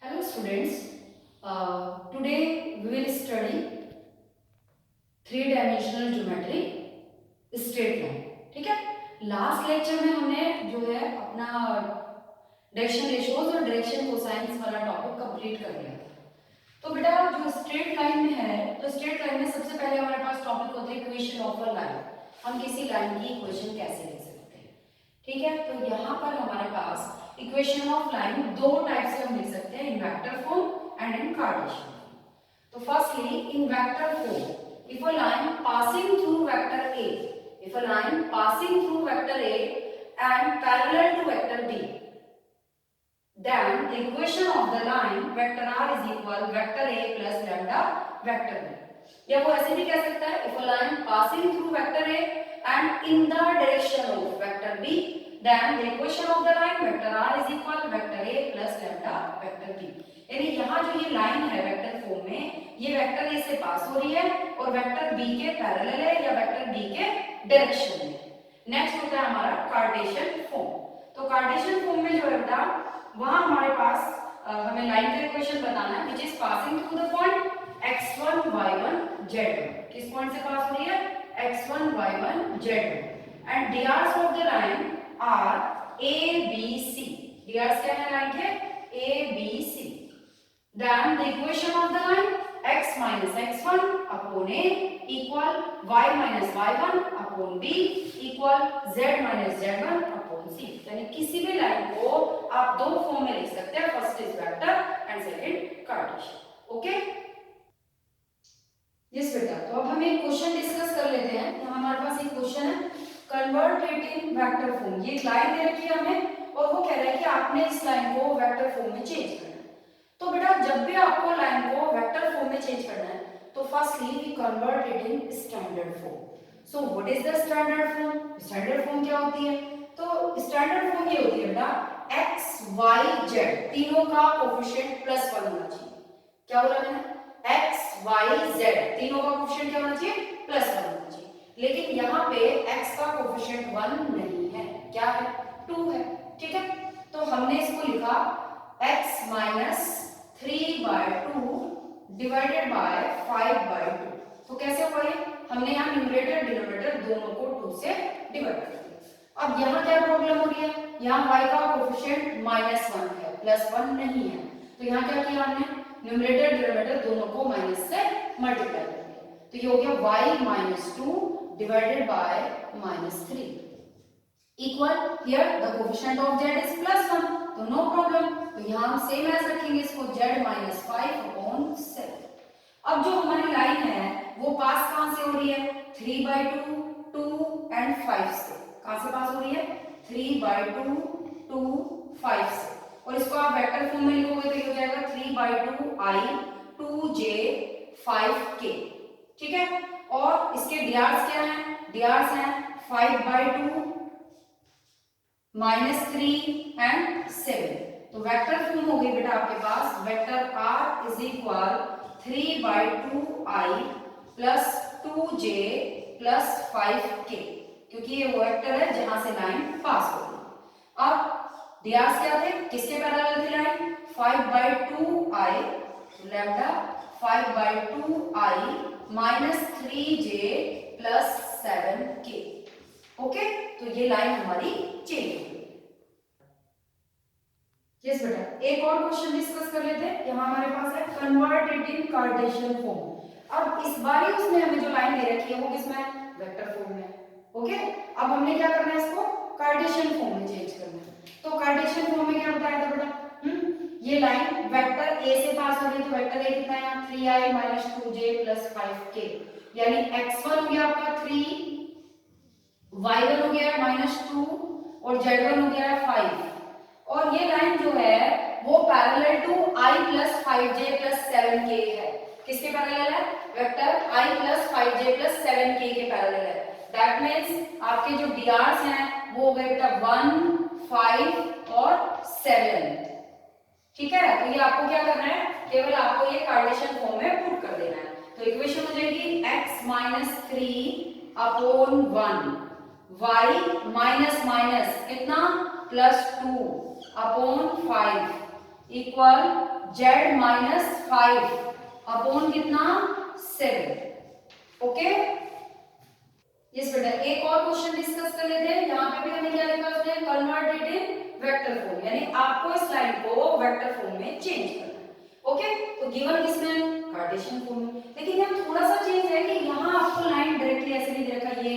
Hello students, today we will study three-dimensional geometry straight line. ठीक है, last lecture में हमने जो है अपना डायरेक्शन रेशियोज और डायरेक्शन कोसाइंस वाला टॉपिक कंप्लीट कर लिया था. तो बेटा जो स्ट्रेट लाइन में है, तो स्ट्रेट लाइन में सबसे पहले हमारे पास टॉपिक होता है इक्वेशन ऑफ अ लाइन. हम किसी लाइन की इक्वेशन कैसे लिख सकते हैं. ठीक है, तो यहाँ पर हमारे पास इक्वेशन ऑफ लाइन दो टाइप से हम लिख सकते हैं, in vector form and in Cartesian form. तो firstly in vector form, if a line passing through vector A, if a line passing through vector A and parallel to vector B, then the equation of the line vector R is equal vector A plus lambda vector B. या वो ऐसे भी कह सकता है, if a line passing through vector A and in the direction of vector B, then the equation of the line vector R is equal vector A plus lambda vector B. यानी यहाँ जो ये लाइन है vector form में, ये vector A से पास हो रही है और वेक्टर बी के पैरेलल है या वेक्टर बी के डायरेक्शन में. नेक्स्ट होता है हमारा कार्टेशियन फॉर्म. तो कार्टेशियन फॉर्म में जो है बेटा, वहां हमारे पास हमें लाइन का इक्वेशन बताना है which is passing through the point x1 y1 z1. किस पॉइंट से पास हो रही है? x1 y1 z1. And drs of the line are a b c. drs क्या है लाइन के? a b c. Then the equation of the line x minus x1 upon a equal y minus y1 upon b equal z minus z1 upon c. यानी किसी भी line को आप दो form में लिख सकते हैं, first is vector and second Cartesian. Okay yes बेटा, तो अब हम एक क्वेश्चन डिस्कस कर लेते हैं. यहाँ हमारे पास एक क्वेश्चन है, convert it in vector form. ये लाइन दे रखी है हमें और वो कह रहा है कि आपने इस लाइन को वेक्टर फॉर्म में चेंज करना है. तो बेटा जब भी आपको लाइन को वेक्टर फॉर्म में चेंज करना है, तो firstly we convert it in standard form. So what is the standard form? Standard form क्या होती है? तो स्टैंडर्ड फॉर्म ये होती है बेटा, x y z तीनों का कोएफिशिएंट प्लस 1 होना चाहिए. क्या बोला मैंने? x y z तीनों का कोएफिशिएंट क्या होना चाहिए? प्लस 1 होना चाहिए. लेकिन यहाँ पे x का कोएफिशिएंट 1 नहीं है. क्या है? 2 है. ठीक है, तो हमने इसको लिखा x minus 3/2 डिवाइडेड बाय 5/2. तो कैसे हुआ ये? हमने यहाँ न्यूमरेटर डिनोमिनेटर दोनों को 2 से डिवाइड कर दिया. अब यहाँ क्या प्रॉब्लम हो रही है? यहाँ y का कोएफिशिएंट -1 है, +1 नहीं है. तो यहाँ क्या किया हमने? न्यूमरेटर डिनोमिनेटर दोनों को माइनस से मल्टीप्लाई कर दिया. तो ये हो गया y -2 divided by -3 equal here the coefficient of z is +1. तो नो प्रॉब्लम. तो यहाँ हम सेम एज रखेंगे इसको, z - 5/7. अब जो हमारी लाइन है वो पास कहां से हो रही है? 3/2 2 एंड 5 से. कहां से पास हो रही है? 3/2 2 5 से. और इसको आप वेक्टर फॉर्म में लिखोगे तो ये हो जाएगा 3/2 i 2j 5k. ठीक है, और इसके drs क्या है? drs है 5/2 -3 एंड 7. तो वेक्टर फॉर्म हो गई बेटा आपके पास, vector r is equal 3/2 i plus 2j plus 5k, क्योंकि ये वो वेक्टर है जहां से लाइन पास हो रही है. अब drs क्या थे? किसके पैरेलल थी line? 5/2 i lambda 5/2 i minus 3j plus 7k. Okay, तो ये लाइन हमारी चेंज हो गई. यस बेटा, एक और क्वेश्चन डिस्कस कर लेते हैं. यहाँ हमारे पास है convert it in Cartesian form. अब इस बार उसने हमें जो लाइन दे रखी है वो किसमें है? वेक्टर फॉर्म में. ओके, अब हमने क्या करना है? इसको कार्टेशियन फॉर्म में चेंज करना है. तो कार्टेशियन फॉर्म में क्या बताया था बेटा? ये लाइन वेक्टर a से पास हो रही है, तो वेक्टर a कितना है यहाँ? 3i - 2j plus 5k. यानी x1 हो गया आपका 3, y1 हो गया -2 और z1 हो गया 5. और ये लाइन जो है वो parallel to i + 5j + 7k है. किसके पैरेलल है? वेक्टर i + 5j + 7k के पैरेलल है. दैट मींस आपके जो drs हैं वो हो गए बेटा 1 5 और 7. ठीक है, तो ये आपको क्या करना है? केवल आपको ये कार्टेशियन फॉर्म में पुट कर देना है. तो इक्वेशन हो जाएगी x - 3/1 y माइनस माइनस कितना? +2/5 इक्वल जेड माइनस 5 अपॉन कितना 7। ओके यस बेटा, एक और क्वेश्चन डिस्कस कर लेते हैं। यहाँ पे भी हमें क्या लिखा उसने, convert it in vector form, यानी आपको इस लाइन को वेक्टर फॉर्म में चेंज करना है। ओके तो गिवन किसमें, कार्टेशियन फॉर्म में। लेकिन यहाँ थोड़ा सा चेंज है कि यहाँ आपको लाइन डायरेक्टली ऐसे नहीं दे रखा, ये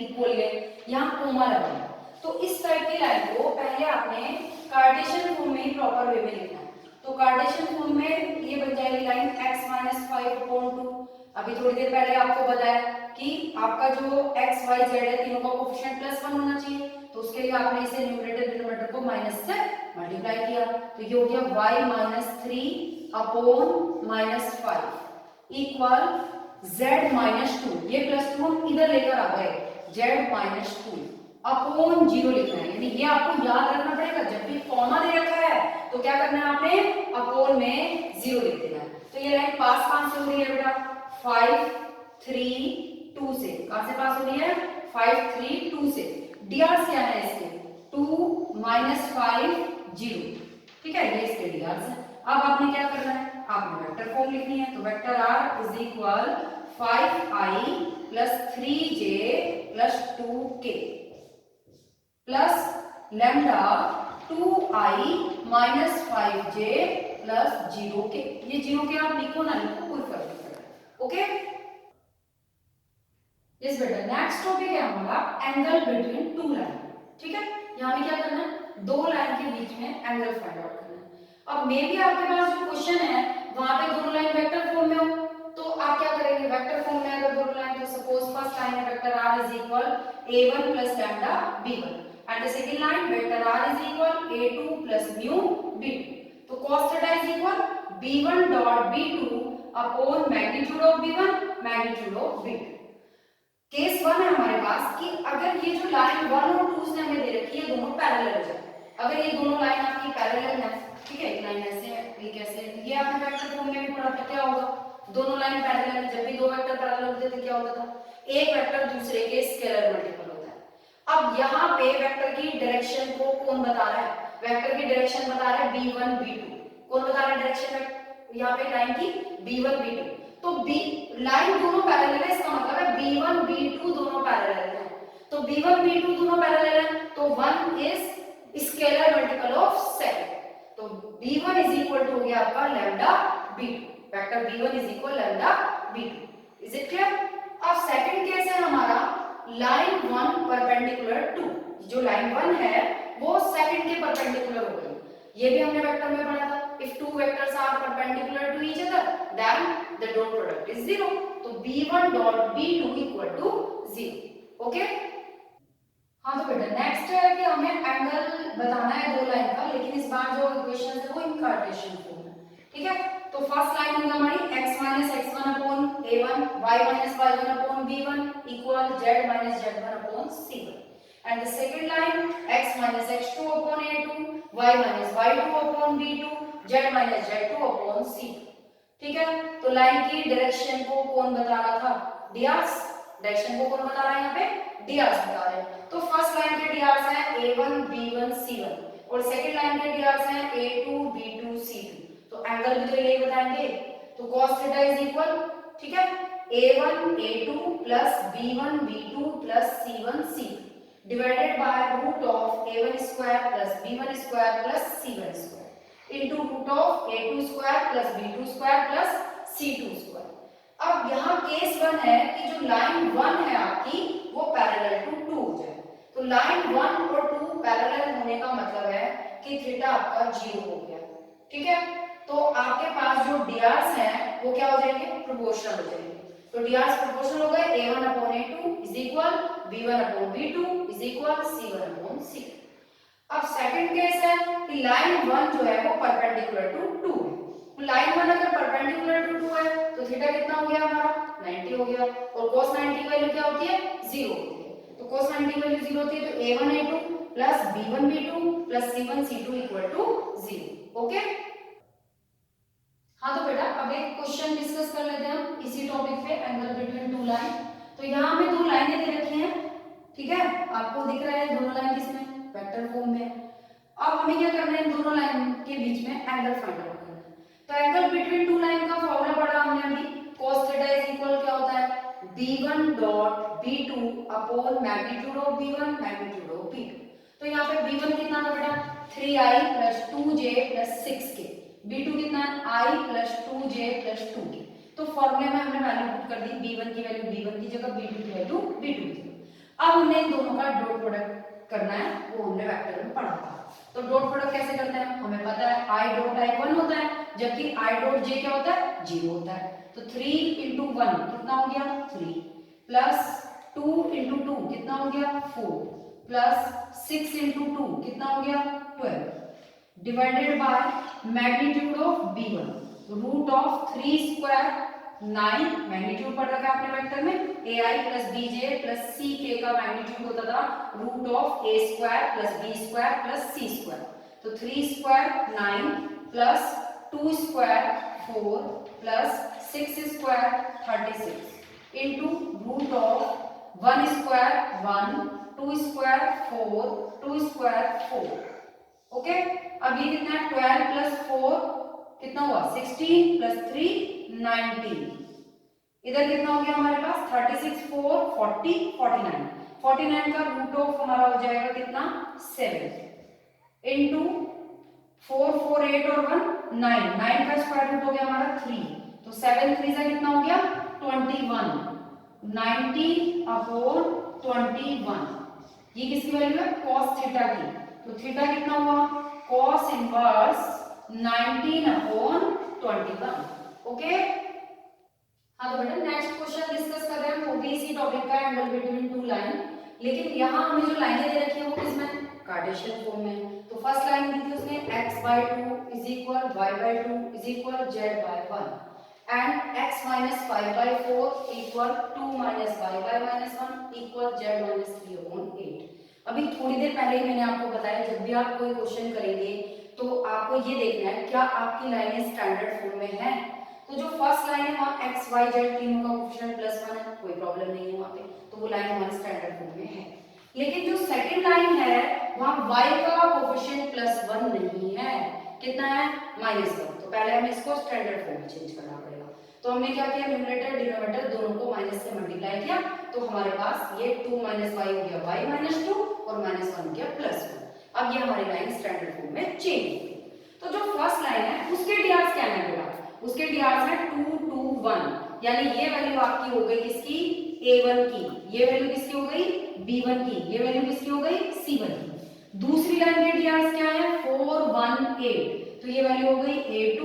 इक्वल है, यहाँ कोमा लगा है। तो इस टाइप की लाइन को पहले आपने कार्टेशियन फॉर्म में ही प्रॉपर वे में लिखना है। तो कार्टेशियन फॉर्म में ये बन जाएगी लाइन x - 5/2। अभी थोड़ी देर पहले आपको बताया कि आपका जो x y z है तीनों का कोएफिशिएंट +1 होना चाहिए, तो उसके लिए आपने इसे न्यूमरेटर डिनोमिनेटर को माइनस से मल्टीप्लाई किया, तो ये हो गया y - 3 अपॉन -5 इक्वल z - 2, ये +2 हम इधर लेकर आ गए, z - 2 अपॉन 0 लिखना है। यानी ये आपको याद रखना पड़ेगा, जब भी कॉमा दे रखा है तो क्या करना है आपने, अपॉन में 0 लिख देना है। तो ये लाइन पास कहां से हो रही है बेटा, 5 3 2 से, कहां से पास हो रही है, 5 3 2 से। डीआर क्या है इसके, 2 - 5 0, ठीक है, ये इसके डीआर है। अब आपने क्या करना है, आपने वेक्टर फॉर्म लिखनी है, तो vector r is equal 5i + 3j + 2k plus lambda 2i - 5j + 0k। ये 0k आप लिखो ना लिखो कोई फर्क नहीं पड़ता। ओके यस बेटा, नेक्स्ट टॉपिक है हमारा एंगल बिटवीन टू लाइन। ठीक है, यहाँ में क्या करना है, दो लाइन के बीच में एंगल फाइंड आउट करना है। अब मे भी आपके पास जो क्वेश्चन है वहां पे दोनों लाइन वेक्टर फॉर्म में हो, तो आप क्या करेंगे, वेक्टर फॉर्म में अगर दोनों लाइन, तो सपोज फर्स्ट लाइन है vector r is equal a1 + lambda b1 and the second line vector r is equal a2 plus mu b2, तो cos theta is equal b1 dot b2 upon magnitude of b1 magnitude of b2। Case 1 है हमारे पास कि अगर ये जो line 1 और 2 से हमें दे रखी है दोनों पैरेलल हो जाए, अगर ये दोनों लाइन आपकी पैरेलल है, ठीक है, एक लाइन ऐसे है ये कैसे है, ये आपने वेक्टर फॉर्म में भी पढ़ा था, क्या होगा, दोनों लाइन पैरेलल है, जब भी दो वेक्टर पैरेलल होते थे क्या होता था, एक वेक्टर दूसरे के स्केलर मल्टीपल होता है। अब यहाँ पे वेक्टर की डायरेक्शन को कौन बता रहा है, वेक्टर की डायरेक्शन बता रहा है b1 b2, कौन बता रहा है डायरेक्शन यहाँ पे लाइन की, b1 b2, तो b लाइन दोनों पैरेलल है, इसका मतलब है b1 b2 दोनों पैरेलल है, तो b1 b2 दोनों पैरेलल है, तो 1 is scalar multiple of second, तो b1 इज इक्वल टू हो गया आपका lambda b2, vector b1 is equal lambda b2। Is it clear. अब सेकंड केस है हमारा लाइन 1 परपेंडिकुलर टू, जो लाइन 1 है वो सेकंड के परपेंडिकुलर हो गई, ये भी हमने वेक्टर में पढ़ा था, if two vectors are perpendicular to each other then the dot product is 0, तो b1 dot b2 equal to 0। Okay हाँ तो बेटा नेक्स्ट है कि हमें एंगल बताना है दो लाइन का, लेकिन इस बार जो इक्वेशन है वो इन कार्टेशियन फॉर्म में। ठीक है, तो फर्स्ट लाइन होगी हमारी x - x1 upon a1 y - y1 upon b1 equal z - z1 upon c1, and the second line x - x2 upon a2 y - y2 upon b2 z - z2 upon c2। ठीक है, तो line की direction को कौन बता रहा था, drs, direction को कौन बता रहा है यहाँ पे, drs बता रहे हैं। तो फर्स्ट लाइन के drs हैं a1 b1 c1 और सेकंड लाइन के drs हैं a2 b2 c2, तो एंगल भी तो यही बताएंगे, तो cos थीटा इज इक्वल, ठीक है, a1 a2 plus b1 b2 plus c1 c2 divided by root of a1 square plus b1 square plus c1 square into root of a2 square plus b2 square plus c2 square। अब यहाँ case 1 है कि जो line 1 है आपकी वो parallel to 2 हो जाए, तो लाइन 1 और 2 पैरेलल होने का मतलब है कि थीटा आपका 0 हो गया। ठीक है, तो आपके पास जो drs हैं वो क्या हो जाएंगे, प्रोपोर्शनल हो जाएंगे, तो drs प्रोपोर्शनल हो गए a1 upon a2 is equal b1 upon b2 is equal c1 upon c2। अब सेकंड केस है कि लाइन 1 जो है वो परपेंडिकुलर टू 2 है, तो लाइन 1 अगर परपेंडिकुलर टू 2 है तो थीटा कितना हो गया हमारा 90 हो गया, और cos 90 की वैल्यू क्या होती है 0 होती है, तो cos 90 की वैल्यू 0 होती है, तो a1 a2 plus b1 b2 plus c1 c2 equal to 0। Okay हाँ तो बेटा अब एक क्वेश्चन डिस्कस कर लेते हैं हम इसी टॉपिक पे, एंगल बिटवीन टू लाइन। तो यहाँ हमें दो लाइनें दे रखी हैं, ठीक है, आपको दिख रहा है दोनों लाइन किसमें, वेक्टर फॉर्म में। अब हमें क्या करना है, इन दोनों लाइन के बीच में एंगल फाइंड आउट करना है। तो एंगल बिटवीन टू लाइन का फॉर्मूला पढ़ा हमने अभी, cos थीटा इज इक्वल क्या होता है, b1 dot b2 upon magnitude of b1 magnitude of b2। तो यहाँ पे b1 कितना था बेटा, 3i plus 2j plus 6k, b2 कितना है, i plus 2j plus 2k। तो फॉर्मूले में हमने वैल्यू पुट कर दी, b1 की वैल्यू b1 की जगह, b2 की वैल्यू b2 की जगह। अब हमने इन दोनों का डॉट प्रोडक्ट करना है, वो हमने वेक्टर में पढ़ा था। तो डॉट प्रोडक्ट कैसे करते हैं, हमें पता है i डॉट i 1 होता है, जबकि i डॉट j क्या होता है, 0 होता है। तो 3 into 1 कितना हो गया, 3 प्लस 2 into 2 कितना हो गया, 4 प्लस 6 into 2 कितना हो गया, 12 divided by magnitude of b1 root of 3 square 9, magnitude पढ़ रखा है आपने वेक्टर में, ai plus bj plus ck का मैग्नीट्यूड होता था root of a square plus b square plus c square. तो 3 square 9 plus 2 square 4 plus 6 square 36 into root of 1 square 1 2 square 4 2 square 4। Okay, अब ये कितना है, 12 प्लस 4 कितना हुआ, 16 प्लस 3 19। इधर कितना हो गया हमारे पास, 36 4 40 49, 49 का रूट ऑफ हमारा हो जाएगा कितना, 7 इनटू 4 4 8 और 1 9, 9 का स्क्वायर रूट हो गया हमारा 3। तो 7 3 का कितना हो गया, 21, 19 अपॉन 21। ये किसकी वैल्यू है, cos थीटा की। तो थीटा कितना हुआ, cos इनवर्स 19 अपॉन 21। ओके, हाँ तो बेटा नेक्स्ट क्वेश्चन डिस्कस कर रहे हैं, वो भी इसी टॉपिक का, एंगल बिटवीन टू लाइन। लेकिन यहाँ हमें जो लाइनें दे रखी है वो किसमें, कार्टेशियन फॉर्म में। तो फर्स्ट लाइन दी थी उसने x/2 is equal y/2 is equal z/1 and x-5/4 equal 2 - y/-1 equal z-3/8। अभी थोड़ी देर पहले ही मैंने आपको बताया, जब भी आप कोई क्वेश्चन करेंगे तो आपको ये देखना है क्या आपकी लाइनें स्टैंडर्ड फॉर्म में है। तो जो फर्स्ट लाइन है वहाँ x y z तीनों का कोएफिशिएंट +1 है, कोई प्रॉब्लम नहीं है वहाँ पे, तो वो लाइन हमारी स्टैंडर्ड फॉर्म में है। लेकिन जो सेकंड लाइन है वहाँ y का कोएफिशिएंट +1 नहीं है, कितना है, -1। तो पहले हमें इसको स्टैंडर्ड फॉर्म में चेंज करना पड़ेगा। तो हमने क्या किया, न्यूमरेटर डिनोमिनेटर दोनों को माइनस से मल्टीप्लाई किया, तो हमारे पास ये 2 - y हो गया y-2 और -1 हो गया +1। अब ये हमारी लाइन स्टैंडर्ड फॉर्म में चेंज हो गई। तो जो फर्स्ट लाइन है उसके डीआर्स क्या है बेटा, उसके डीआर्स है 2 2 1, यानी ये वैल्यू आपकी हो गई किसकी, a1 की, ये वैल्यू किसकी हो गई, b1 की, ये वैल्यू किसकी हो गई, c1 की। दूसरी लाइन के डीआर्स क्या है, 4 1 8, तो ये वैल्यू हो गई a2,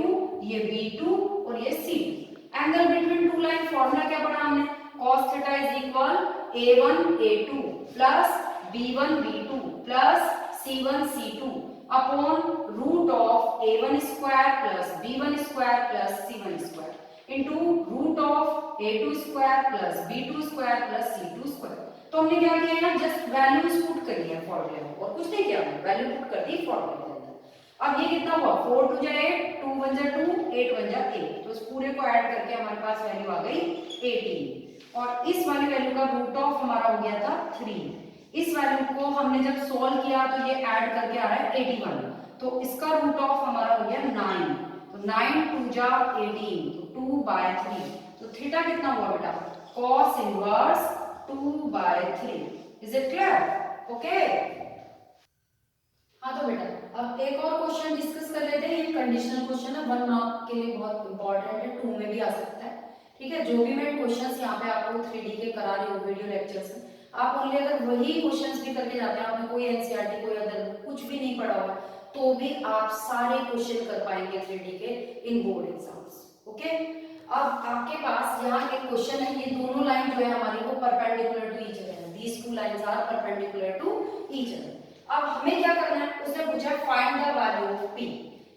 ये b2 और ये c2। Angle between two line formula क्या पढ़ा हमने, cos theta is equal a1 a2 plus b1 b2 plus c1 c2 upon root of a1 square plus b1 square plus c1 square into root of a2 square plus b2 square plus c2 square. तो हमने क्या किया है, just values put करी है फॉर्मूले में, और कुछ नहीं किया, वैल्यू पुट कर दी फॉर्मूले के अंदर। अब ये कितना हुआ, 4 2 जा 8, 2 1 जा 2, 8 1 जा 8, तो इस पूरे को ऐड करके हमारे पास वैल्यू आ गई 18, और इस वाली वैल्यू का रूट ऑफ हमारा हो गया था 3। इस वैल्यू को हमने जब सॉल्व किया तो ये ऐड करके आ रहा है 81, तो इसका रूट ऑफ हमारा हो गया 9, तो 9 2 जा 18, तो 2/3। तो थीटा कितना हुआ बेटा, cos inverse 2/3। Is it clear, okay. हाँ तो बेटा अब एक और क्वेश्चन डिस्कस कर लेते हैं, ये कंडीशनल क्वेश्चन है, 1 मार्क के लिए बहुत इंपॉर्टेंट है, 2 में भी आ सकता है, ठीक है। जो भी मैं क्वेश्चंस यहाँ पे आपको 3D के करा रही हूँ वीडियो लेक्चर्स में, आप ओनली अगर वही क्वेश्चंस भी करके जाते हैं, आपने कोई एनसीईआरटी कोई अदर कुछ भी नहीं पढ़ा हुआ, तो भी आप सारे क्वेश्चन कर पाएंगे 3D के इन बोर्ड एग्जाम्स, ओके। अब आपके पास यहाँ एक क्वेश्चन है, ये दोनों लाइन जो है हमारी वो परपेंडिकुलर टू ईच अदर है, these two lines are perpendicular to each other. अब हमें क्या करना है, उसने पूछा find the value of p,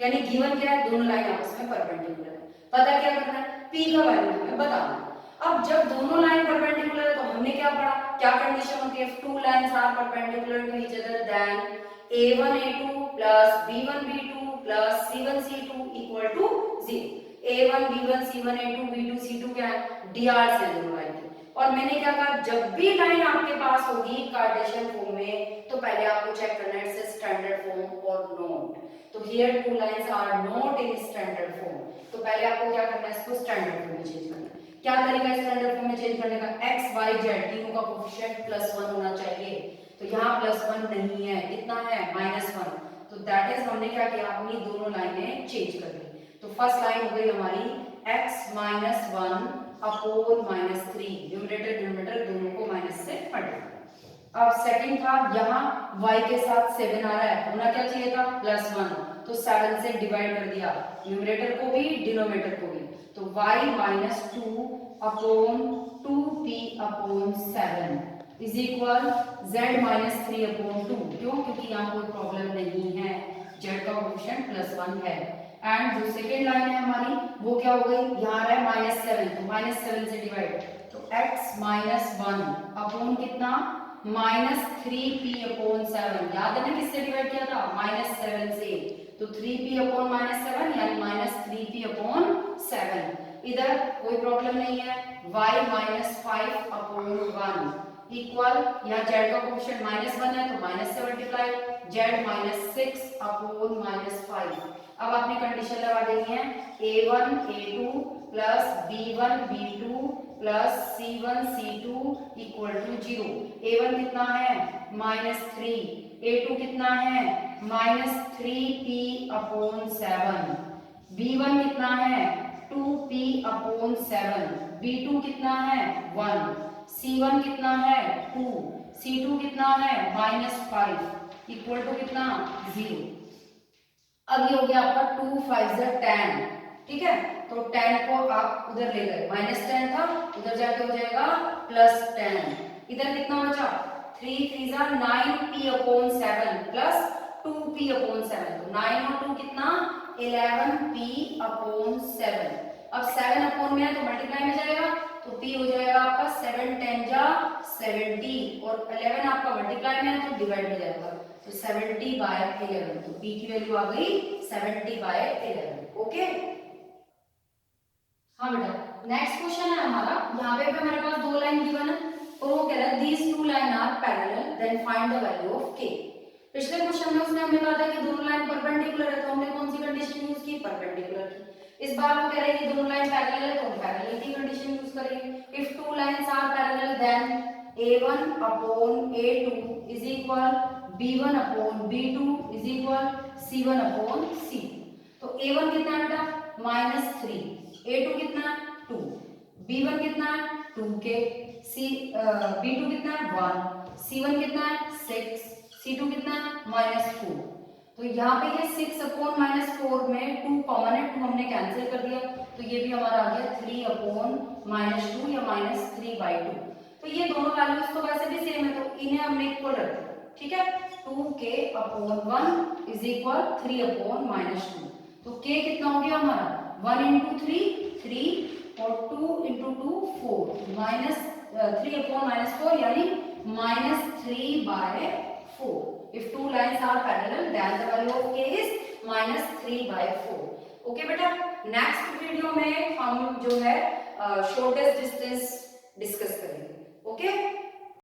यानी गिवन क्या है, दोनों लाइन आपस में परपेंडिकुलर है, पता क्या करना है, p का वैल्यू हमें बताना है। अब जब दोनों लाइन परपेंडिकुलर है तो हमने क्या पढ़ा, क्या कंडीशन होती है, two lines are perpendicular to each other then a1 a2 plus b1 b2 plus c1 c2 equal to 0। a1 b1 c1 a2 b2 c2 क्या है, डीआर्स है दोनों लाइन के, और मैंने क्या कहा, जब भी लाइन आपके पास होगी कार्टेशियन फॉर्म में तो पहले आपको चेक करना है it's standard form or not. तो here two lines are not in standard form, तो पहले आपको क्या करना है, इसको स्टैंडर्ड फॉर्म में चेंज करना है। क्या तरीका है स्टैंडर्ड फॉर्म में चेंज करने का, x y z तीनों का कोएफिशिएंट +1 होना चाहिए। तो यहाँ +1 नहीं है, कितना है, -1। तो दैट इज हमने क्या किया, अपनी दोनों लाइनें चेंज कर दी। तो फर्स्ट लाइन हो गई हमारी x - 1 अपॉन -3, न्यूमरेटर डिनोमिनेटर दोनों को माइनस से मल्टीप्लाई। अब सेकंड था, यहाँ y के साथ 7 आ रहा है, होना क्या चाहिए था, +1, तो 7 से डिवाइड कर दिया, न्यूमरेटर को भी डिनोमिनेटर को भी। तो y - 2 upon 2p upon 7 is equal z - 3 upon 2। क्यों, क्योंकि यहाँ कोई प्रॉब्लम नहीं है, z का कोएफिशिएंट +1 है। एंड जो सेकेंड लाइन है हमारी वो क्या हो गई, यहाँ आ रहा है -7, तो -7 से डिवाइड, तो x - 1 अपॉन कितना, -3p अपॉन 7। याद है ना किससे डिवाइड किया था, -7 से, तो 3p अपॉन -7 यानी -3p अपॉन 7। इधर कोई प्रॉब्लम नहीं है, y - 5 अपॉन 1 इक्वल, यहाँ z का कोएफिशिएंट -1 है तो माइनस से मल्टीप्लाई, z - 6 अपॉन -5। अब आपने कंडीशन लगा देनी है a1 a2 plus b1 b2 plus c1 c2 equal to 0। a1 कितना है, -3, a2 कितना है, -3p अपॉन 7, b1 कितना है, 2p अपॉन 7, b2 कितना है, 1, c1 कितना है, 2, c2 कितना है, -5 इक्वल टू कितना, 0। अब ये हो गया आपका 2 5 10, ठीक है, तो 10 को आप उधर ले गए, -10 था, उधर जाके हो जाएगा +10। इधर कितना बचा, 3 3 9p upon 7 plus 2p upon 7, तो 9 और 2 कितना, 11p अपॉन 7। अब 7 अपॉन में है तो मल्टीप्लाई में जाएगा, तो p हो जाएगा आपका 7 10 जा 70, और 11 आपका मल्टीप्लाई में है तो डिवाइड में जाएगा, तो 70/11, तो p की वैल्यू आ गई 70/11। ओके, हाँ बेटा, नेक्स्ट क्वेश्चन है हमारा, यहाँ पे भी हमारे पास दो लाइन गिवन है और वो कह रहा है these two line are parallel then find the value of k। पिछले क्वेश्चन में उसने हमें कहा था कि दोनों लाइन परपेंडिकुलर है, तो हमने कौन सी कंडीशन यूज की, परपेंडिकुलर की। इस बार वो कह रहे हैं कि दोनों लाइन पैरेलल है तो हम पैरेलल की कंडीशन यूज करेंगे। If two lines are parallel then a1 upon a2 is equal b1 upon b2 is equal c1 upon c। तो a1 कितना है बेटा, -3, a2 कितना है, 2, b1 कितना है, 2k, b2 कितना है, 1, c1 कितना है, 6, c2 कितना है, -4। तो यहाँ पे ये 6 अपॉन -4 में 2 कॉमन है, 2 हमने कैंसिल कर दिया, तो ये भी हमारा आ गया 3 अपॉन -2 या -3/2। तो ये दोनों वैल्यूज तो वैसे भी सेम है, तो इन्हें हमने इक्वल रख दिया, ठीक है। 2k upon 1 is equal 3 upon -2, तो k कितना हो गया हमारा, 1 × 3 3 और 2 × 2 4, -3 अपॉन -4 यानी -3/4। If two lines are parallel, then the value of k is -3/4। Okay बेटा, नेक्स्ट वीडियो में हम जो है शॉर्टेस्ट डिस्टेंस डिस्कस करेंगे। ओके।